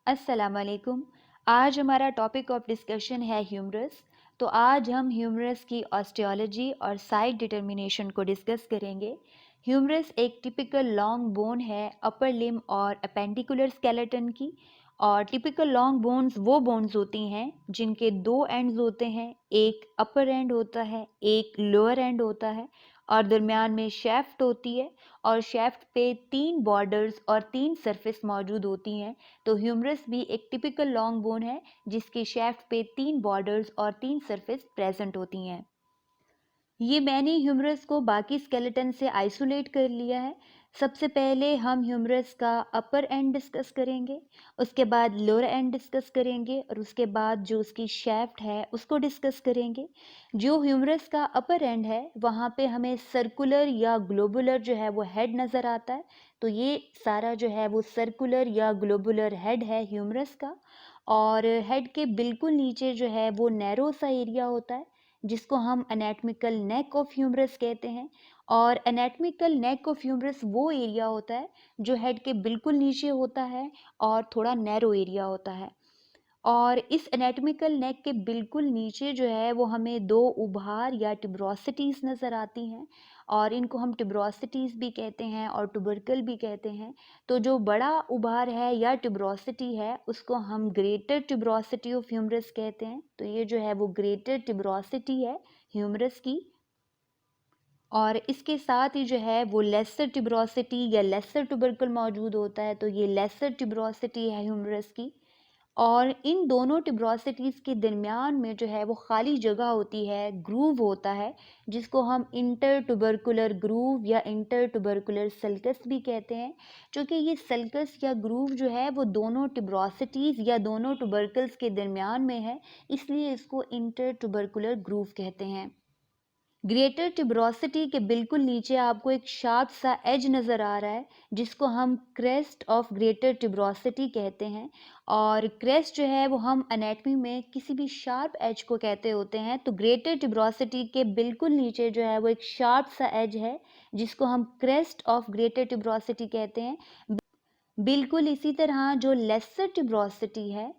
अस्सलाम वालेकुम। आज हमारा टॉपिक ऑफ डिस्कशन है ह्यूमरस। तो आज हम ह्यूमरस की ऑस्टियोलॉजी और साइट डिटर्मिनेशन को डिस्कस करेंगे। ह्यूमरस एक टिपिकल लॉन्ग बोन है अपर लिम और अपेंडिकुलर स्केलेटन की। और टिपिकल लॉन्ग बोन्स वो बोन्स होती हैं जिनके दो एंड्स होते हैं, एक अपर एंड होता है, एक लोअर एंड होता है और दरमियान में शेफ्ट होती है और शेफ्ट पे 3 बॉर्डर्स और 3 सरफेस मौजूद होती हैं। तो ह्यूमरस भी एक टिपिकल लॉन्ग बोन है जिसके शेफ्ट पे 3 बॉर्डर्स और 3 सरफेस प्रेजेंट होती हैं। ये मैंने ह्यूमरस को बाकी स्केलेटन से आइसोलेट कर लिया है। सबसे पहले हम ह्यूमरस का अपर एंड डिस्कस करेंगे, उसके बाद लोअर एंड डिस्कस करेंगे और उसके बाद जो उसकी शैफ्ट है उसको डिस्कस करेंगे। जो ह्यूमरस का अपर एंड है वहाँ पे हमें सर्कुलर या ग्लोबुलर जो है वो हेड नज़र आता है। तो ये सारा जो है वो सर्कुलर या ग्लोबुलर हेड है ह्यूमरस का। और हेड के बिल्कुल नीचे जो है वो नैरो सा एरिया होता है जिसको हम एनाटॉमिकल नेक ऑफ ह्यूमरस कहते हैं। और एनाटॉमिकल नेक ऑफ ह्यूमरस वो एरिया होता है जो हेड के बिल्कुल नीचे होता है और थोड़ा नैरो एरिया होता है। और इस एनाटॉमिकल नेक के बिल्कुल नीचे जो है वो हमें दो उभार या टिब्रोसिटीज़ नज़र आती हैं और इनको हम टिब्रोसिटीज़ भी कहते हैं और टुबरकल भी कहते हैं। तो जो बड़ा उभार है या टिब्रोसिटी है उसको हम ग्रेटर टिब्रोसिटी ऑफ ह्यूमरस कहते हैं। तो ये जो है वो ग्रेटर टिब्रोसिटी है ह्यूमरस की। और इसके साथ ही जो है वो लेसर टिब्रोसिटी या लेसर टुबरकल मौजूद होता है। तो ये लेसर टिब्रोसिटी है ह्यूमरस की। और इन दोनों टिब्रोसिटीज़ के दरमियान में जो है वो खाली जगह होती है, ग्रूव होता है जिसको हम इंटर टुबरकुलर ग्रूव या इंटर टुबरकुलर सल्कस भी कहते हैं। क्योंकि ये सल्कस या ग्रूव जो है वो दोनों टिब्रोसिटीज़ या दोनों टुबरकल्स के दरमियान में है, इसलिए इसको इंटर टुबरकुलर ग्रूव कहते हैं। ग्रेटर टिब्रोसिटी के बिल्कुल नीचे आपको एक शार्प सा एज नज़र आ रहा है जिसको हम क्रेस्ट ऑफ ग्रेटर टिब्रोसिटी कहते हैं। और क्रेस्ट जो है वो हम एनाटमी में किसी भी शार्प एज को कहते होते हैं। तो ग्रेटर टिब्रोसिटी के बिल्कुल नीचे जो है वो एक शार्प सा एज है जिसको हम क्रेस्ट ऑफ ग्रेटर टिब्रोसिटी कहते हैं। बिल्कुल इसी तरह जो लेसर टिब्रोसिटी है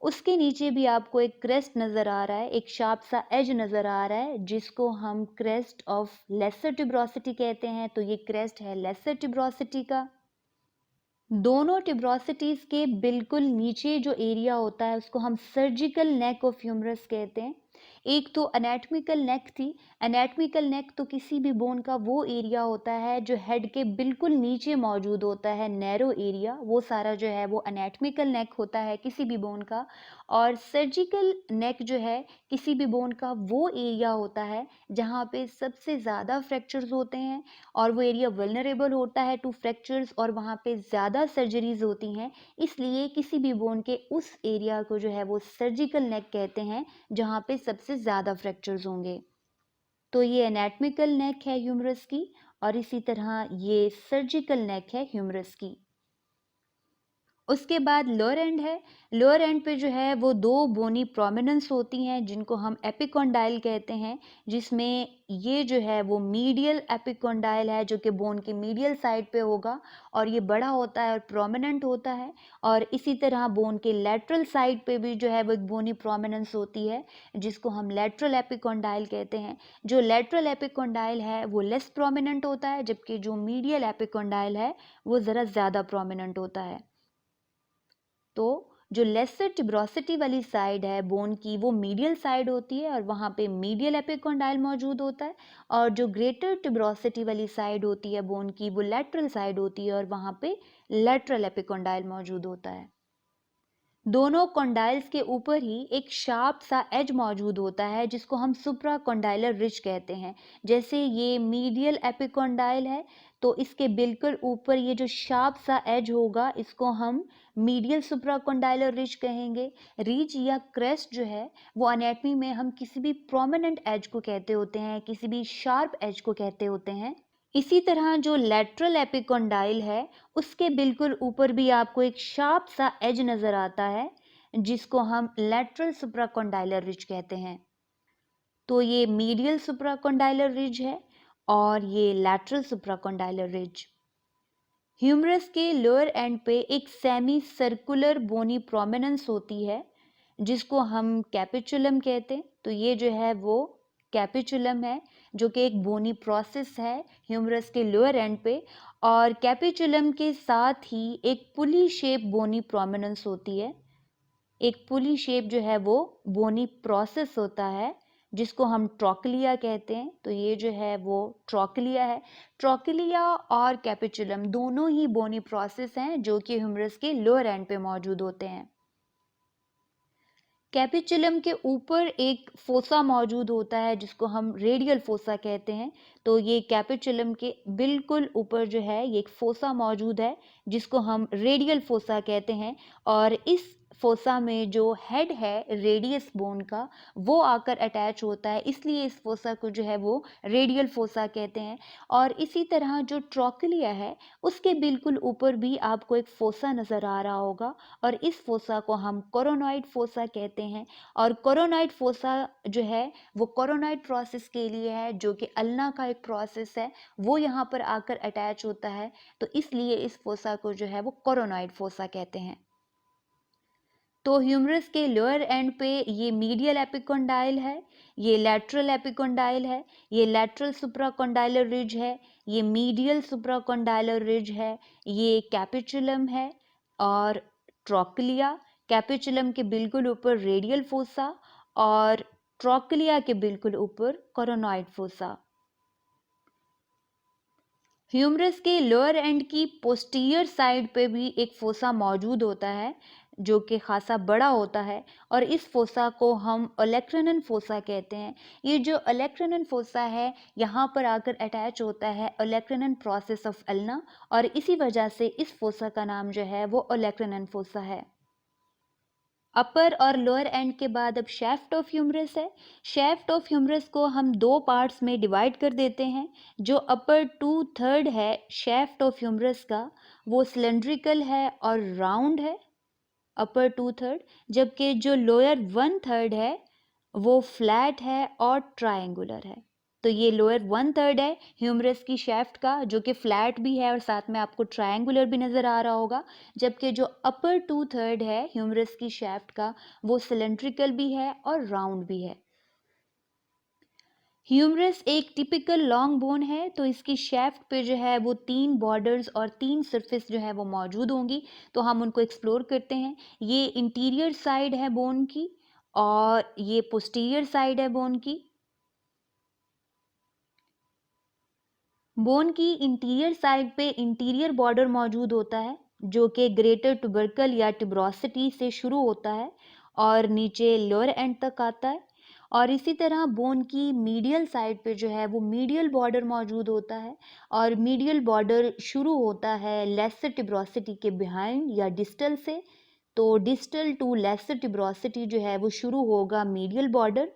उसके नीचे भी आपको एक क्रेस्ट नज़र आ रहा है, एक शार्प सा एज नज़र आ रहा है जिसको हम क्रेस्ट ऑफ लेसर टिब्रोसिटी कहते हैं। तो ये क्रेस्ट है लेसर टिब्रोसिटी का। दोनों टिब्रोसिटीज़ के बिल्कुल नीचे जो एरिया होता है उसको हम सर्जिकल नेक ऑफ ह्यूमरस कहते हैं। एक तो एनाटॉमिकल नेक थी। एनाटॉमिकल नेक तो किसी भी बोन का वो एरिया होता है जो हेड के बिल्कुल नीचे मौजूद होता है, नैरो एरिया, वो सारा जो है वो एनाटॉमिकल नेक होता है किसी भी बोन का। और सर्जिकल नेक जो है किसी भी बोन का वो एरिया होता है जहाँ पे सबसे ज़्यादा फ्रैक्चर्स होते हैं और वो एरिया वल्नरेबल होता है टू फ्रैक्चर्स और वहाँ पे ज़्यादा सर्जरीज होती हैं। इसलिए किसी भी बोन के उस एरिया को जो है वो सर्जिकल नेक कहते हैं जहाँ पे सबसे ज़्यादा फ्रैक्चर्स होंगे। तो ये एनाटॉमिकल नेक है ह्यूमरस की और इसी तरह ये सर्जिकल नेक है ह्यूमरस की। उसके बाद लोअर एंड है। लोअर एंड पे जो है वो दो बोनी प्रोमिनेंस होती हैं जिनको हम एपिकोंडाइल कहते हैं, जिसमें ये जो है वो मीडियल एपिकोंडाइल है जो कि बोन की मीडियल साइड पे होगा और ये बड़ा होता है और प्रोमिनेंट होता है। और इसी तरह बोन के लेटरल साइड पे भी जो है वो एक बोनी प्रोमिनेंस होती है जिसको हम लेटरल एपिकोंडाइल कहते हैं। जो लेटरल एपिकोंडाइल है वो लेस प्रोमिनेंट होता है जबकि जो मीडियल एपिकोंडाइल है वो ज़रा ज़्यादा प्रोमिनेंट होता है। तो जो लेसर टिब्रोसिटी वाली साइड है बोन की वो मीडियल साइड होती है और वहाँ पे मीडियल एपिकोंडाइल मौजूद होता है। और जो ग्रेटर टिब्रोसिटी वाली साइड होती है बोन की वो लेटरल साइड होती है और वहाँ पे लेटरल एपिकोंडाइल मौजूद होता है। दोनों कॉन्डाइल्स के ऊपर ही एक शार्प सा एज मौजूद होता है जिसको हम सुप्रा कॉन्डाइलर रिज कहते हैं। जैसे ये मीडियल एपिकॉन्डाइल है तो इसके बिल्कुल ऊपर ये जो शार्प सा एज होगा इसको हम मीडियल सुप्रा कॉन्डाइलर रिज कहेंगे। रिज या क्रेस्ट जो है वो एनाटमी में हम किसी भी प्रोमिनेंट एज को कहते होते हैं, किसी भी शार्प एज को कहते होते हैं। इसी तरह जो लेटरल एपिकोंडाइल है उसके बिल्कुल ऊपर भी आपको एक शार्प सा एज नज़र आता है जिसको हम लेटरल सुप्राकॉन्डाइलर रिज कहते हैं। तो ये मीडियल सुप्राकॉन्डाइलर रिज है और ये लेटरल सुप्राकॉन्डाइलर रिज। ह्यूमरस के लोअर एंड पे एक सेमी सर्कुलर बोनी प्रोमिनेंस होती है जिसको हम कैपिचुलम कहते हैं। तो ये जो है वो कैपिचुलम है जो कि एक बोनी प्रोसेस है ह्यूमरस के लोअर एंड पे, और कैपिचुलम के साथ ही एक पुली शेप बोनी प्रोमिनेंस होती है। एक पुली शेप जो है वो बोनी प्रोसेस होता है जिसको हम ट्रोकलिया कहते हैं। तो ये जो है वो ट्रोकलिया है। ट्रोकलिया और कैपिचुलम दोनों ही बोनी प्रोसेस हैं जो कि ह्यूमरस के लोअर एंड पे मौजूद होते हैं। कैपिचुलम के ऊपर एक फोसा मौजूद होता है जिसको हम रेडियल फोसा कहते हैं। तो ये कैपिचुलम के बिल्कुल ऊपर जो है ये एक फोसा मौजूद है जिसको हम रेडियल फोसा कहते हैं, और इस फोसा में जो हेड है रेडियस बोन का वो आकर अटैच होता है, इसलिए इस फोसा को जो है वो रेडियल फोसा कहते हैं। और इसी तरह जो ट्रोकलिया है उसके बिल्कुल ऊपर भी आपको एक फोसा नज़र आ रहा होगा, और इस फोसा को हम कोरोनॉइड फोसा कहते हैं। और कोरोनॉइड फोसा जो है वो कोरोनॉइड प्रोसेस के लिए है जो कि अल्ना का एक प्रोसेस है, वो यहाँ पर आकर अटैच होता है। तो इसलिए इस फोसा को जो है वो कोरोनॉइड फोसा कहते हैं। तो ह्यूमरस के लोअर एंड पे ये मीडियल एपिकोंडाइल है, ये लैटरल एपिकोंडाइल है, ये लैटरल सुप्राकोंडाइलर रिज है, ये मीडियल सुप्राकोंडाइलर रिज है, ये कैपिचुलम है और ट्रोकलिया। कैपिचुलम के बिल्कुल ऊपर रेडियल फोसा और ट्रोकलिया के बिल्कुल ऊपर कोरोनॉइड फोसा। ह्यूमरस के लोअर एंड की पोस्टीरियर साइड पे भी एक फोसा मौजूद होता है जो कि खासा बड़ा होता है, और इस फोसा को हम ओलेक्रेनन फोसा कहते हैं। ये जो ओलेक्रेनन फोसा है यहाँ पर आकर अटैच होता है ओलेक्रेनन प्रोसेस ऑफ अल्ना, और इसी वजह से इस फोसा का नाम जो है वो ओलेक्रेनन फोसा है। अपर और लोअर एंड के बाद अब शैफ्ट ऑफ ह्यूमरस है। शैफ्ट ऑफ ह्यूमरस को हम दो पार्ट्स में डिवाइड कर देते हैं। जो अपर 2/3 है शैफ्ट ऑफ ह्यूमरस का वो सिलेंड्रिकल है और राउंड है, अपर 2/3, जबकि जो लोअर 1/3 है वो फ्लैट है और ट्रायंगुलर है। तो ये लोअर 1/3 है ह्यूमरस की शैफ्ट का जो कि फ्लैट भी है और साथ में आपको ट्रायंगुलर भी नज़र आ रहा होगा, जबकि जो अपर 2/3 है ह्यूमरस की शैफ्ट का वो सिलेंड्रिकल भी है और राउंड भी है। ह्यूमरस एक टिपिकल लॉन्ग बोन है, तो इसकी शैफ्ट पे जो है वो 3 बॉर्डर्स और 3 सरफेस जो है वो मौजूद होंगी। तो हम उनको एक्सप्लोर करते हैं। ये इंटीरियर साइड है बोन की और ये पोस्टीरियर साइड है बोन की। बोन की इंटीरियर साइड पे इंटीरियर बॉर्डर मौजूद होता है जो कि ग्रेटर ट्यूबरकल या ट्यूबरोसिटी से शुरू होता है और नीचे लोअर एंड तक आता है। और इसी तरह बोन की मीडियल साइड पे जो है वो मीडियल बॉर्डर मौजूद होता है, और मीडियल बॉर्डर शुरू होता है लेसर ट्यूबरोसिटी के बिहाइंड या डिस्टल से। तो डिस्टल टू लेसर ट्यूबरोसिटी जो है वो शुरू होगा मीडियल बॉर्डर,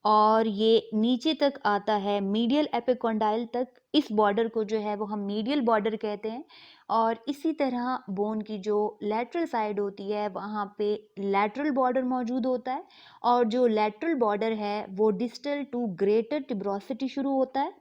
और ये नीचे तक आता है मीडियल एपिकोंडाइल तक। इस बॉर्डर को जो है वो हम मीडियल बॉर्डर कहते हैं। और इसी तरह बोन की जो लैटरल साइड होती है वहाँ पे लैटरल बॉर्डर मौजूद होता है, और जो लैटरल बॉर्डर है वो डिस्टल टू ग्रेटर ट्यूबरोसिटी शुरू होता है,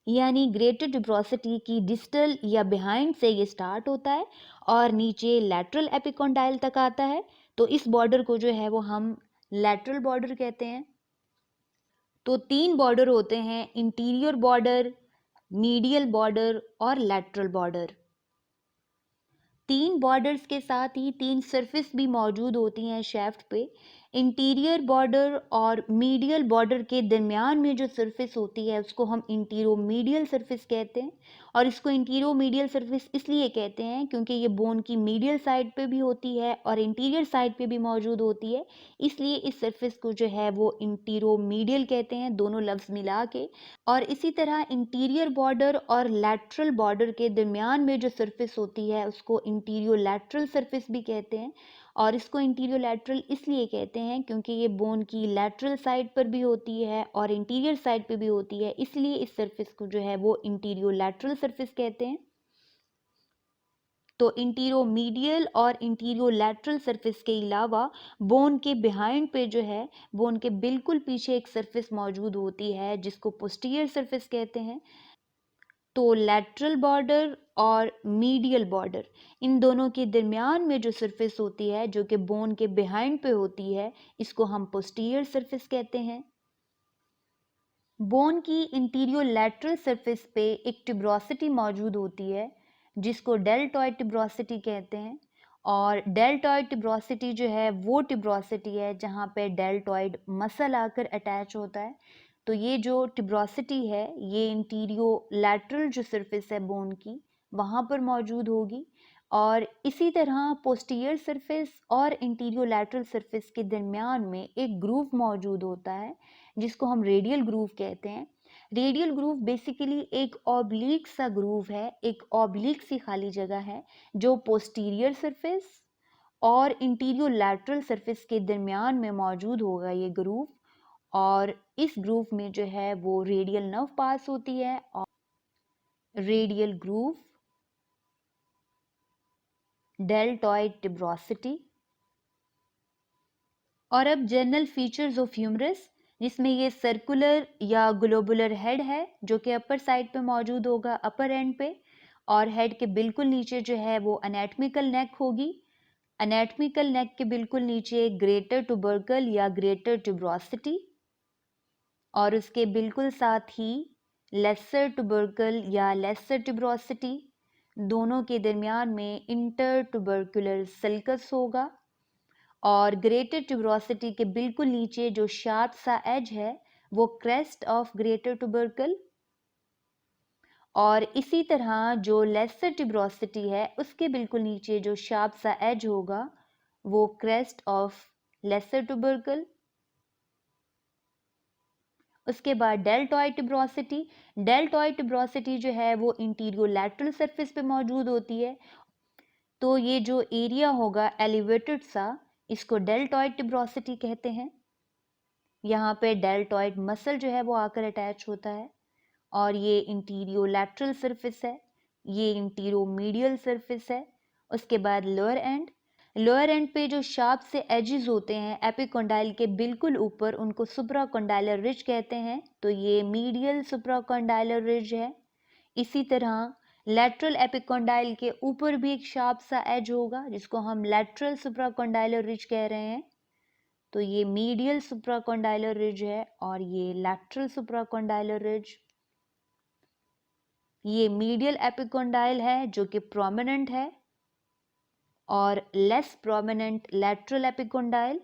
यानी ग्रेटर ट्यूबरोसिटी की डिस्टल या बिहाइंड से ये स्टार्ट होता है और नीचे लैटरल एपिकोंडाइल तक आता है। तो इस बॉर्डर को जो है वो हम लैटरल बॉर्डर कहते हैं। तो 3 बॉर्डर होते हैं, इंटीरियर बॉर्डर, मीडियल बॉर्डर और लैटरल बॉर्डर। 3 बॉर्डर्स के साथ ही 3 सरफेस भी मौजूद होती हैं शैफ्ट पे। इंटीरियर बॉर्डर और मीडियल बॉर्डर के दरमियान में जो सरफेस होती है उसको हम इंटीरो मीडियल सरफेस कहते हैं, और इसको इंटीरो मीडियल सरफेस इसलिए कहते हैं क्योंकि ये बोन की मीडियल साइड पे भी होती है और इंटीरियर साइड पे भी मौजूद होती है, इसलिए इस सरफेस को जो है वो इंटीरो मीडियल कहते हैं, दोनों लफ्ज़ मिला के। और इसी तरह इंटीरियर बॉर्डर और लैटरल बॉर्डर के दरमियान में जो सरफेस होती है उसको इंटीरियो लैटरल सरफेस भी कहते हैं, और इसको इंटीरियो लैटरल इसलिए कहते हैं क्योंकि ये बोन की लैटरल साइड पर भी होती है और इंटीरियर साइड पे भी होती है, इसलिए इस सरफेस को जो है वो इंटीरियो लैटरल सरफेस कहते हैं। तो इंटीरो मीडियल और इंटीरियो लैटरल सरफेस के अलावा बोन के बिहाइंड पे जो है बोन के बिल्कुल पीछे एक सरफेस मौजूद होती है जिसको पोस्टीरियर सरफेस कहते हैं। तो लैटरल बॉर्डर और मीडियल बॉर्डर, इन दोनों के दरमियान में जो सरफेस होती है जो कि बोन के बिहाइंड पे होती है, इसको हम पोस्टीरियर सरफेस कहते हैं। बोन की इंटीरियर लैटरल सरफेस पे एक टिब्रोसिटी मौजूद होती है जिसको डेल्टॉइड टिब्रोसिटी कहते हैं। और डेल्टॉइड टिब्रोसिटी जो है वो टिब्रोसिटी है जहाँ पे डेल्टॉइड मसल आकर अटैच होता है। तो ये जो टिब्रोसिटी है ये इंटीरियर लैटरल जो सरफेस है बोन की वहाँ पर मौजूद होगी। और इसी तरह पोस्टीरियर सरफेस और इंटीरियर लैटरल सरफेस के दरमियान में एक ग्रूव मौजूद होता है जिसको हम रेडियल ग्रूव कहते हैं। रेडियल ग्रूव बेसिकली एक ऑब्लिक सा ग्रूव है, एक ऑब्लिक सी खाली जगह है जो पोस्टीरियर सरफेस और इंटीरियर लैटरल सरफेस के दरमियान में मौजूद होगा ये ग्रूव। और इस ग्रूव में जो है वो रेडियल नर्व पास होती है और रेडियल ग्रूव, डेल्टॉइड टिब्रोसिटी। और अब जनरल फीचर्स ऑफ ह्यूमरस, जिसमें ये सर्कुलर या ग्लोबुलर हेड है जो कि अपर साइड पे मौजूद होगा, अपर एंड पे। और हेड के बिल्कुल नीचे जो है वो एनाटॉमिकल नेक होगी। एनाटॉमिकल नेक के बिल्कुल नीचे ग्रेटर ट्यूबरकल या ग्रेटर ट्यूब्रोसिटी, और उसके बिल्कुल साथ ही लेसर ट्यूबरकल या लेसर ट्यूब्रोसिटी। दोनों के दरमियान में इंटर ट्यूबरकुलर सल्कस होगा। और ग्रेटर ट्यूबरोसिटी के बिल्कुल नीचे जो शार्प सा एज है वो क्रेस्ट ऑफ ग्रेटर ट्यूबरकल। और इसी तरह जो लेसर ट्यूबरोसिटी है उसके बिल्कुल नीचे जो शार्प सा एज होगा वो क्रेस्ट ऑफ लेसर ट्यूबरकल। उसके बाद डेल्टॉइड ट्यूबरोसिटी। डेल्टॉइड ट्यूबरोसिटी जो है वो इंटीरियर लैटरल सरफेस पे मौजूद होती है। तो ये जो एरिया होगा एलिवेटेड सा, इसको डेल्टॉइड टिब्रोसिटी कहते हैं। यहाँ पे डेल्टॉइड मसल जो है वो आकर अटैच होता है। और ये इंटीरियो लैटरल सरफेस है, ये इंटीरियो मीडियल सरफेस है। उसके बाद लोअर एंड, लोअर एंड पे जो शार्प से एजेस होते हैं एपिकोंडाइल के बिल्कुल ऊपर, उनको सुप्राकोंडाइलर रिज कहते हैं। तो ये मीडियल सुप्राकोंडाइलर रिज है। इसी तरह लैटरल एपिकोंडाइल के ऊपर भी एक शार्प सा एज होगा जिसको हम लैटरल सुप्राकोंडाइलर रिज कह रहे हैं। तो ये मीडियल सुप्राकोंडाइलर रिज है और ये लैटरल सुप्राकोंडाइलर रिज। ये मीडियल एपिकोंडाइल है जो कि प्रोमिनेंट है और लेस प्रोमिनेंट लैटरल एपिकोंडाइल।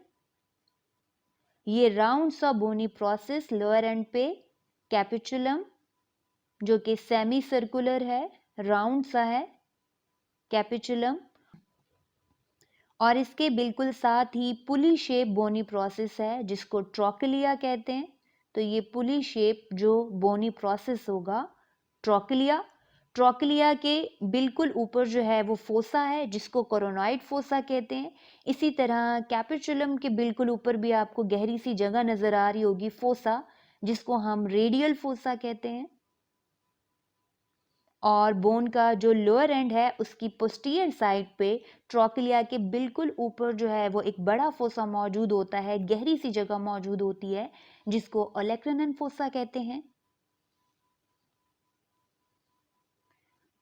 ये राउंड सा बोनी प्रोसेस लोअर एंड पे कैपिचुलम जो कि सेमी सर्कुलर है, राउंड सा है कैपिचुलम। और इसके बिल्कुल साथ ही पुली शेप बोनी प्रोसेस है जिसको ट्रोकिलिया कहते हैं। तो ये पुली शेप जो बोनी प्रोसेस होगा ट्रोकिलिया, ट्रोकिलिया के बिल्कुल ऊपर जो है वो फोसा है जिसको कोरोनॉइड फोसा कहते हैं। इसी तरह कैपिचुलम के बिल्कुल ऊपर भी आपको गहरी सी जगह नजर आ रही होगी फोसा, जिसको हम रेडियल फोसा कहते हैं। और बोन का जो लोअर एंड है उसकी पोस्टीरियर साइड पे ट्रोकिलिया के बिल्कुल ऊपर जो है वो एक बड़ा फोसा मौजूद होता है, गहरी सी जगह मौजूद होती है जिसको ओलेक्रेनन फोसा कहते हैं।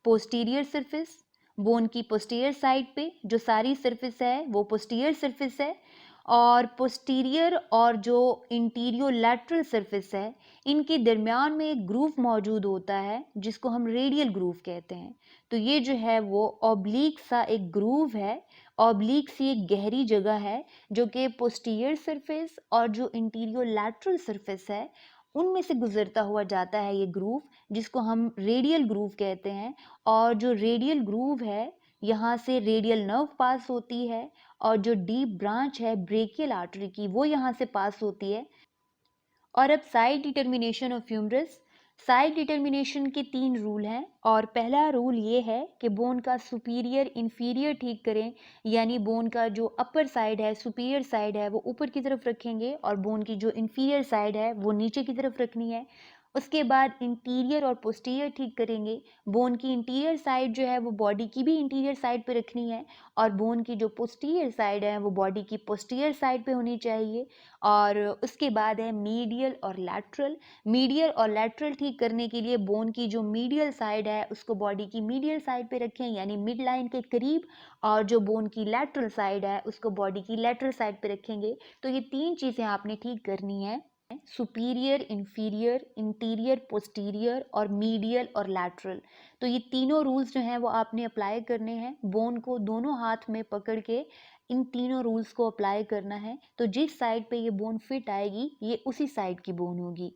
पोस्टीरियर सरफेस, बोन की पोस्टीरियर साइड पे जो सारी सरफेस है वो पोस्टीरियर सरफेस है। और पोस्टीरियर और जो इंटीरियर लैटरल सरफेस है इनके दरमियान में एक ग्रूव मौजूद होता है जिसको हम रेडियल ग्रूव कहते हैं। तो ये जो है वो ऑब्लिक सा एक ग्रूव है, ऑब्लिक सी एक गहरी जगह है जो कि पोस्टीरियर सरफेस और जो इंटीरियर लैटरल सरफेस है उनमें से गुजरता हुआ जाता है ये ग्रूव, जिसको हम रेडियल ग्रूव कहते हैं। और जो रेडियल ग्रूव है यहाँ से रेडियल नर्व पास होती है और जो डीप ब्रांच है ब्रेकियल आर्टरी की वो यहाँ से पास होती है। और अब side determination of humerus. Side determination के 3 रूल हैं और पहला रूल ये है कि बोन का सुपीरियर इंफीरियर ठीक करें, यानी बोन का जो अपर साइड है सुपीरियर साइड है वो ऊपर की तरफ रखेंगे और बोन की जो इंफीरियर साइड है वो नीचे की तरफ रखनी है। उसके बाद इंटीरियर और पोस्टीरियर ठीक करेंगे। बोन की इंटीरियर साइड जो है वो बॉडी की भी इंटीरियर साइड पे रखनी है और बोन की जो पोस्टीरियर साइड है वो बॉडी की पोस्टीरियर साइड पे होनी चाहिए। और उसके बाद है मीडियल और लैटरल। मीडियल और लैटरल ठीक करने के लिए बोन की जो मीडियल साइड है उसको बॉडी की मीडियल साइड पे रखें यानी मिड लाइन के करीब, और जो बोन की लैटरल साइड है उसको बॉडी की लैटरल साइड पे रखेंगे। तो ये 3 चीज़ें आपने ठीक करनी है, सुपीरियर, इंफीरियर, इंटीरियर, पोस्टीरियर और मीडियल और लैटरल। तो ये तीनों रूल्स जो हैं वो आपने अप्लाई करने हैं। बोन को दोनों हाथ में पकड़ के इन तीनों रूल्स को अप्लाई करना है। तो जिस साइड पे ये बोन फिट आएगी ये उसी साइड की बोन होगी।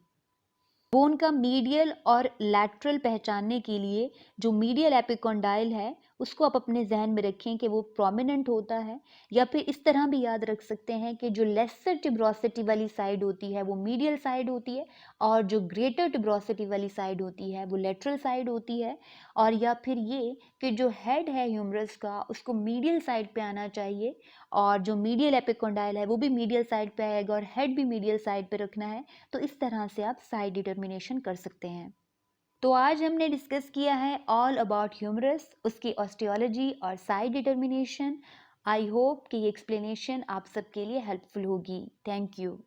बोन का मीडियल और लैटरल पहचानने के लिए जो मीडियल एपिकोंडाइल है उसको आप अपने जहन में रखें कि वो प्रोमिनेंट होता है, या फिर इस तरह भी याद रख सकते हैं कि जो लेसर टिब्रोसिटी वाली साइड होती है वो मीडियल साइड होती है और जो ग्रेटर टिब्रोसिटी वाली साइड होती है वो लेटरल साइड होती है। और या फिर ये कि जो हेड है ह्यूमरस का उसको मीडियल साइड पे आना चाहिए और जो मीडियल एपिकोंडाइल है वो भी मीडियल साइड पे आएगा और हेड भी मीडियल साइड पे रखना है। तो इस तरह से आप साइड डिटर्मिनेशन कर सकते हैं। तो आज हमने डिस्कस किया है ऑल अबाउट ह्यूमरस, उसकी ऑस्टियोलॉजी और साइड डिटर्मिनेशन। आई होप कि ये एक्सप्लेनेशन आप सबके लिए हेल्पफुल होगी। Thank you.